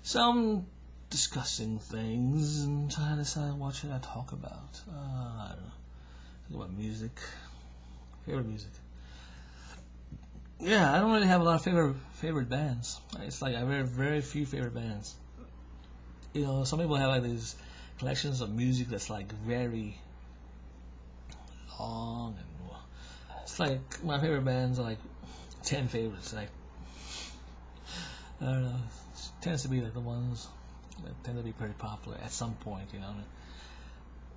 So I'm discussing things and trying to decide what should I talk about. I don't know. Talk about music. Favorite music. Yeah, I don't really have a lot of favorite bands. It's like I have very few favorite bands. Some people have like these collections of music that's like very long, and it's like my favorite bands are like 10 favorites. Like I don't know, it tends to be like the ones that tend to be pretty popular at some point,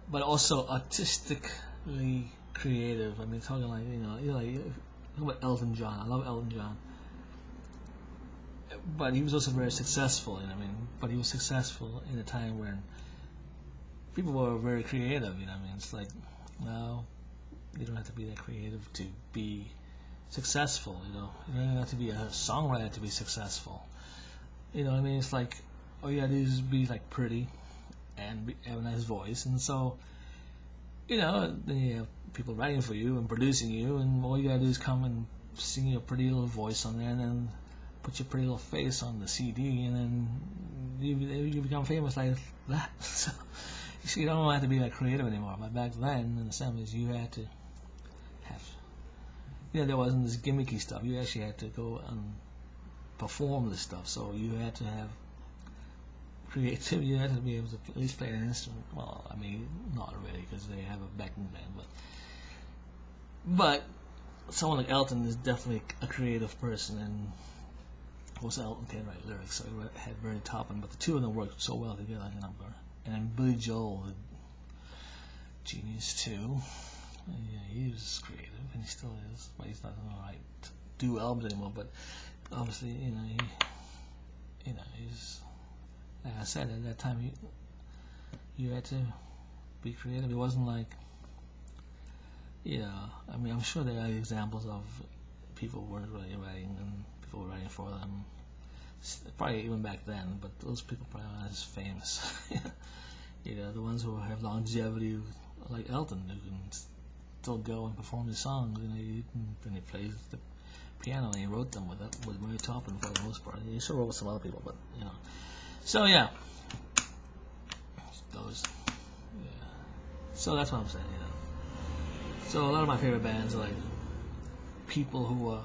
But also artistically creative. I mean, talking like talk about Elton John. I love Elton John, but he was also very successful. But he was successful in a time when people were very creative. It's like now you don't have to be that creative to be successful. You don't have to be a songwriter to be successful. It's like all you gotta do is be like pretty and have a nice voice, and so then you have people writing for you and producing you, and all you gotta do is come and sing your pretty little voice on there, and then put your pretty little face on the CD, and then you become famous like that. So you don't have to be that creative anymore. But back then in the 70s, you had to have, there wasn't this gimmicky stuff. You actually had to go and perform this stuff, so you had to have creativity. You had to be able to at least play an instrument. Well, I mean, not really, because they have a backing band, but someone like Elton is definitely a creative person, and also Elton can write lyrics, so he had Bernie Taupin, but the two of them worked so well together. And then Billy Joel, genius too. Yeah, he was creative, and he still is, but he's not gonna do albums anymore. But obviously, he's, like I said, at that time you had to be creative. It wasn't like, I'm sure there are examples of people who weren't really writing and people were writing for them, probably even back then, but those people probably aren't as famous. The ones who have longevity, like Elton, who can still go and perform his songs. And he plays the piano, and he wrote them with Bernie Taupin for the most part. He sure wrote with some other people, but So yeah, those. Yeah. So that's what I'm saying. So a lot of my favorite bands are like people who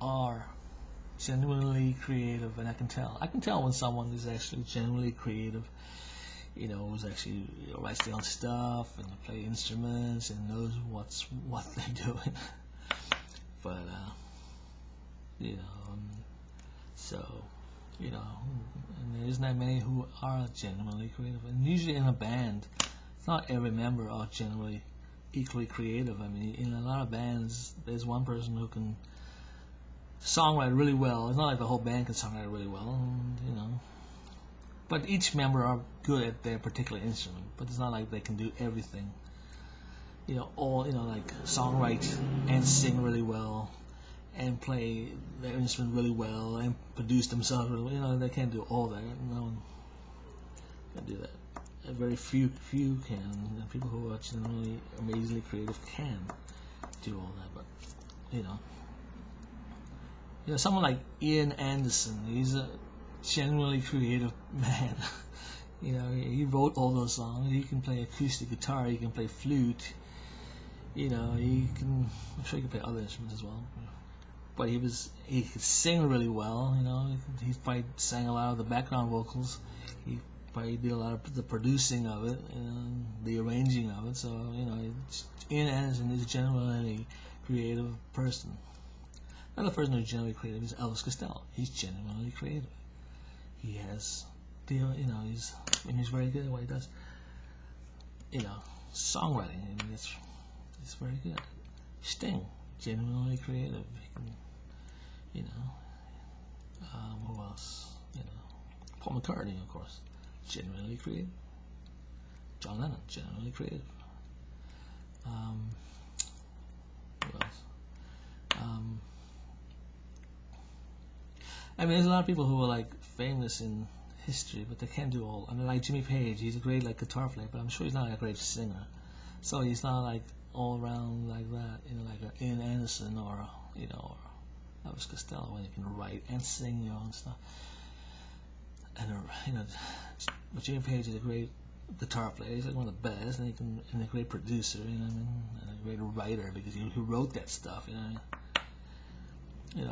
are genuinely creative, and I can tell when someone is actually genuinely creative. Who's actually writes their own stuff and play instruments and knows what they're doing. But so and there isn't that many who are genuinely creative. And usually in a band, not every member are genuinely equally creative. I mean, in a lot of bands, there's one person who can songwrite really well. It's not like the whole band can songwrite really well, but each member are good at their particular instrument. But it's not like they can do everything. Like songwrite and sing really well, and play their instrument really well, and produce themselves really well. They can't do all that. No one can do that. Very few can. And people who are generally amazingly creative can do all that. But someone like Ian Anderson, he's a genuinely creative man. He wrote all those songs. He can play acoustic guitar. He can play flute. He can. I'm sure he can play other instruments as well. But he could sing really well. He probably sang a lot of the background vocals. He probably did a lot of the producing of it and the arranging of it. So Ian Anderson is a genuinely creative person. Another person who's genuinely creative is Elvis Costello. He's genuinely creative. He has, he's very good at what he does. Songwriting. It's very good. Sting, genuinely creative. He can, who else? Paul McCartney, of course, genuinely creative. John Lennon, genuinely creative. Who else? There's a lot of people who are like famous in history, but they can't do all. Like Jimmy Page, he's a great guitar player, but I'm sure he's not a great singer. So he's not like all around like that, like Ian Anderson or Elvis Costello, when you can write and sing your own stuff. and but Jimmy Page is a great guitar player. He's like one of the best, and a great producer. You know what I mean? And a great writer because he wrote that stuff. You know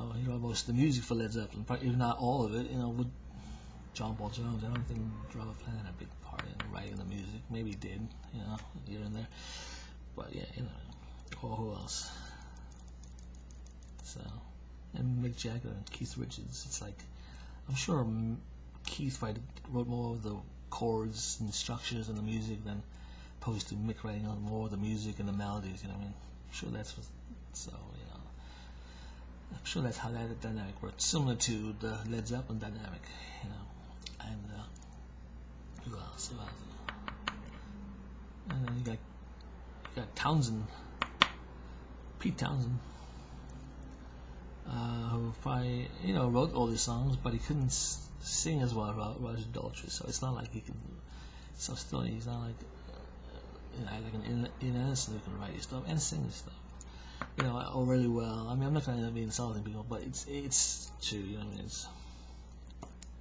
what I mean? He wrote most of the music for Led Zeppelin, if not all of it. With John Paul Jones, I don't think Robert Plant had a big part in writing the music. Maybe he did, here and there. But yeah, or who else? So, and Mick Jagger and Keith Richards. It's like, I'm sure Keith wrote more of the chords and the structures and the music than opposed to Mick writing on more of the music and the melodies. I'm sure that's what. So I'm sure that's how that dynamic works, similar to the Led Zeppelin dynamic. And who else? And then you got Townsend, Pete Townsend, who probably wrote all these songs, but he couldn't sing as well as Roger Daltrey. So it's not like he can. So still, he's not like like an Ian Anderson who can write his stuff and sing his stuff. Really well. I mean, I'm not going to be insulting people, but it's true. It's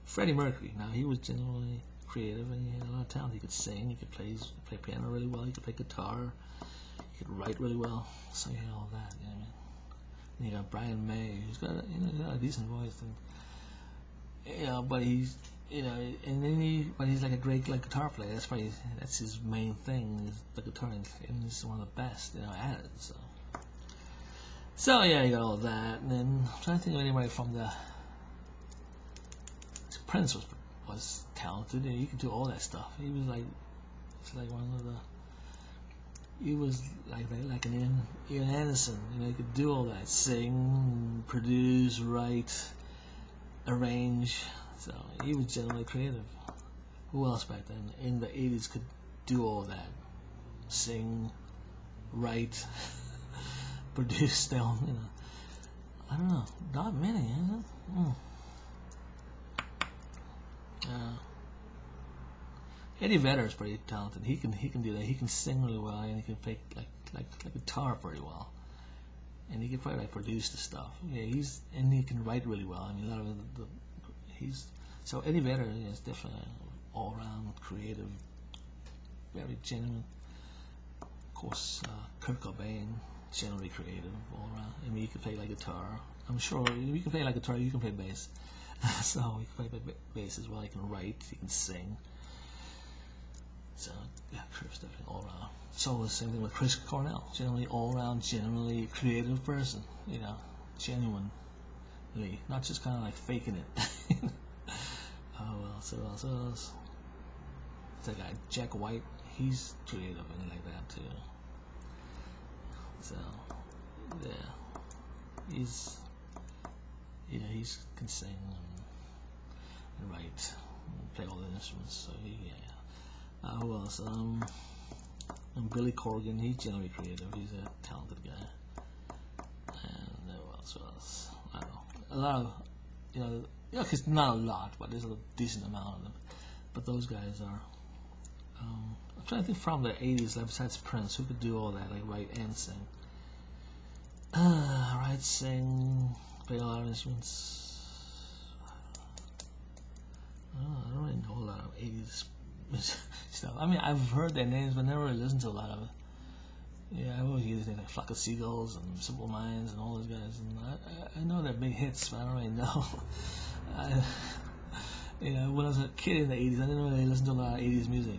Freddie Mercury. Now, he was genuinely creative and he had a lot of talent. He could sing, he could play piano really well, he could play guitar, he could write really well. So you had all that. And you got Brian May, who's got a decent voice, and but he's but he's like a great guitar player. That's his main thing, is the guitar, and he's one of the best at it. So yeah, you got all that, and then I'm trying to think of anybody from the. Prince was talented, and he could do all that stuff. He was one of the. He was like an Ian Anderson. He could do all that: sing, produce, write, arrange. So he was generally creative. Who else back then in the '80s could do all that? Sing, write, produce. Still, I don't know. Not many. Eddie Vedder is pretty talented. He can do that. He can sing really well, and he can play like guitar pretty well, and he can probably produce the stuff. Yeah, and he can write really well. I mean, a lot of so Eddie Vedder is definitely all around creative, very genuine. Of course, Kurt Cobain, generally creative all around. I mean, you can play guitar. I'm sure you can play guitar. You can play bass. So he can play bass as well. He can write. He can sing. So yeah, Kurt's definitely all around. So the same thing with Chris Cornell. Generally all around, generally creative person. Genuinely, not just kind of like faking it. Oh well, so else. That guy Jack White. He's creative and like that too. So yeah, he can sing and write, and play all the instruments. So yeah. Who else? And Billy Corgan. He's generally creative. He's a talented guy. And who else? I don't know. A lot of because not a lot, but there's a decent amount of them. But those guys are. I'm trying to think from the '80s, besides Prince, who could do all that, like write and sing. Write, sing, play a lot of instruments. I don't really know a lot of '80s stuff. I mean, I've heard their names, but never really listened to a lot of it. Yeah, I've always used like Flock of Seagulls and Simple Minds and all those guys, and I know they're big hits, but I don't really know. When I was a kid in the '80s, I didn't really listen to a lot of '80s music.